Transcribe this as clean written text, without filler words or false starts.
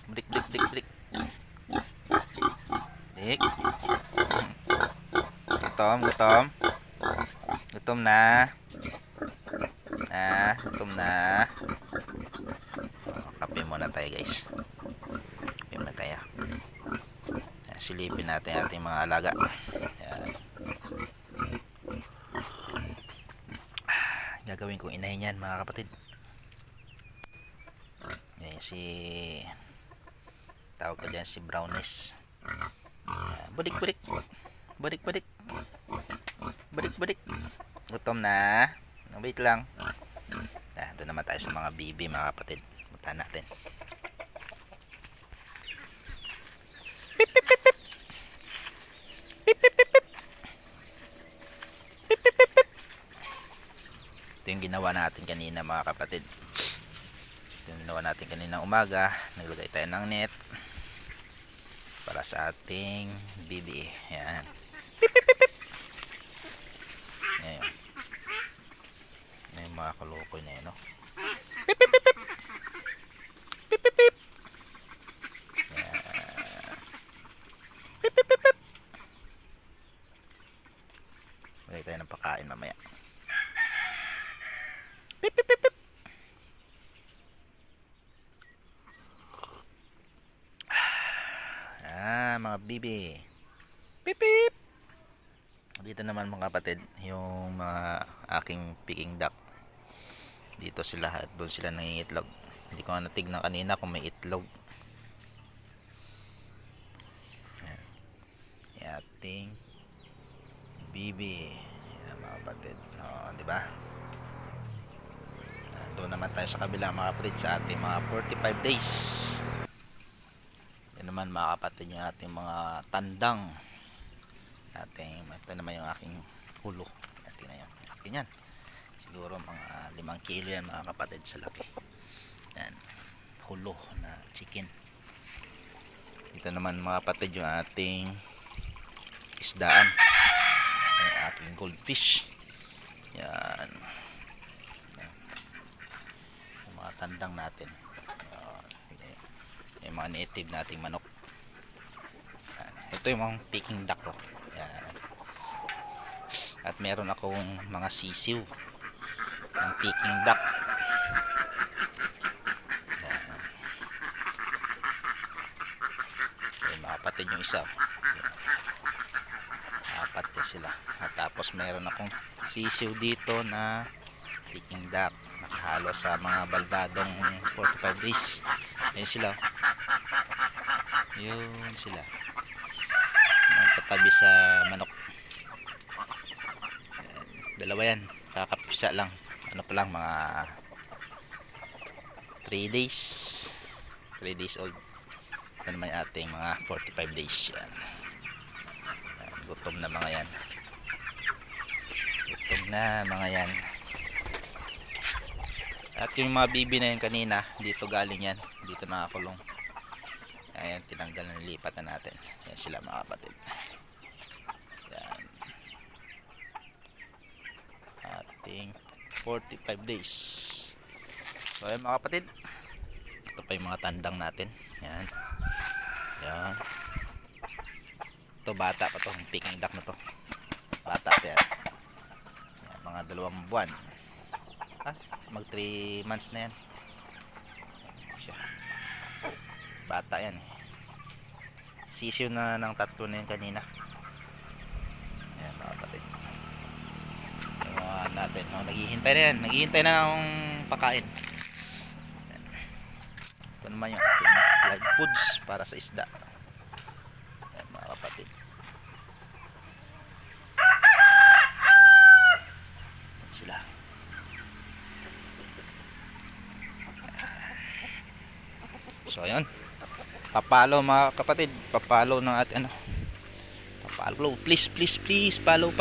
Balik, balik, balik, balik. Balik. Gutom, gutom. Gutom na. Gutom na. Kape muna tayo, guys. Kape muna tayo. Silipin natin ating mga alaga. Yan. Gagawin kong inahin yan, mga kapatid. Yan si tawag ko dyan si Brownies. Badik badik. Badik badik. Badik badik. Gutom na. Wait lang. Doon naman tayo sa mga bibi, mga kapatid. Punta natin. Pip pip pip pip. Pip pip pip pip. Pip pip pip pip. Ito yung ginawa natin kanina, mga kapatid. Ito yung ginawa natin kanina umaga. Naglagay tayo ng net para sa ating bibi. Yan. Pip pip pip pip. Ayan. Ayan, mga kalokoy na yun, no? Pip pip pip pip. Pip pip pip. Ayan. Pip pip pip pip. Magay tayo ng pakain mamaya. Pip pip pip pip. Mga bibi. Pip pip. Dito naman, mga kapatid, yung mga aking peking duck. Dito sila at doon sila nangingitlog. Hindi ko nga natignan kanina kung may itlog. Ayan. Yung ating bibi. Ayan, mga kapatid. Di ba? Doon naman tayo sa kabila, mga kapatid, sa ating mga 45 days. Yan naman, mga kapatid, yung ating mga tandang. Ito naman yung aking hulo. Ito na yung akin yan. Siguro mga 5 kilo yan, mga kapatid, sa laki. Yan. Hulo na chicken. Ito naman, mga kapatid, yung ating isdaan. Yung aking goldfish. Yan. Yung mga tandang natin. Yung mga native nating manok. Yan. Ito yung mga peking duck ko. Yan. At meron akong mga sisiw ng peking duck. Yan. Yung mga kapatid yung isa. Yan. Apat na sila. At tapos meron akong sisiw dito na peking duck. Nakahalo sa mga baldadong 45 days. Ayun sila. Yun sila. Katabi sa manok. Dalawa yan, kakapisa lang. Ano pa lang, mga 3 days 3 days old. Ito naman yung ating mga 45 days. Yan. Yan, gutom na mga yan. Gutom na mga yan. At yung mga bibi na yun kanina, dito galing yan. Dito nakakulong. Ayan, tinanggal na, nilipat na natin. Yan sila, mga kapatid. Yan. Ating 45 days. So ayan, mga kapatid. Ito pa yung mga tandang natin. Yan. Yan. Ito, bata pa to. Peking duck na to. Bata pa yan. Yan, mga 2 buwan. Mag 3 months na yan. Siya. Bata yan. Sisiw na ng 3 na yan kanina. Ayan, mga kapatid. Ayan natin. Naghihintay na yan. Naghihintay na ng pakain. Ayan. Ito naman yung ating live foods para sa isda. Ayan, mga kapatid. Ayan sila. So ayun, papalo, mga kapatid, papalo ng ating papalo, please follow.